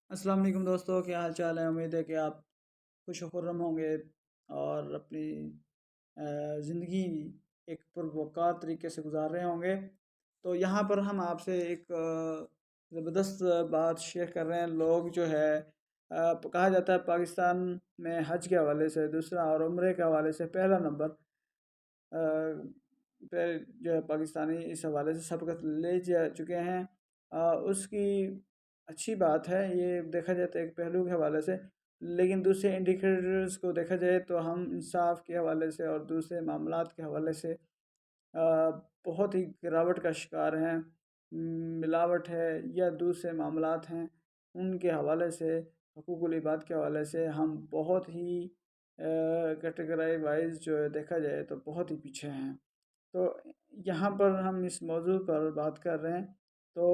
السلام علیکم دوستو، کیا حال چال ہے؟ امید ہے کہ آپ خوش و خرم ہوں گے اور اپنی زندگی ایک پروقار طریقے سے گزار رہے ہوں گے۔ تو یہاں پر ہم آپ سے ایک زبردست بات شیئر کر رہے ہیں۔ لوگ جو ہے کہا جاتا ہے پاکستان میں حج کے حوالے سے دوسرا اور عمرے کے حوالے سے پہلا نمبر پہ جو ہے پاکستانی اس حوالے سے سبقت لے جا چکے ہیں۔ اس کی اچھی بات ہے، یہ دیکھا جائے تو ایک پہلو کے حوالے سے، لیکن دوسرے انڈیکیٹرز کو دیکھا جائے تو ہم انصاف کے حوالے سے اور دوسرے معاملات کے حوالے سے بہت ہی گراوٹ کا شکار ہیں۔ ملاوٹ ہے یا دوسرے معاملات ہیں، ان کے حوالے سے، حقوق العباد کے حوالے سے ہم بہت ہی کیٹیگرائی وائز جو ہے دیکھا جائے تو بہت ہی پیچھے ہیں۔ تو یہاں پر ہم اس موضوع پر بات کر رہے ہیں۔ تو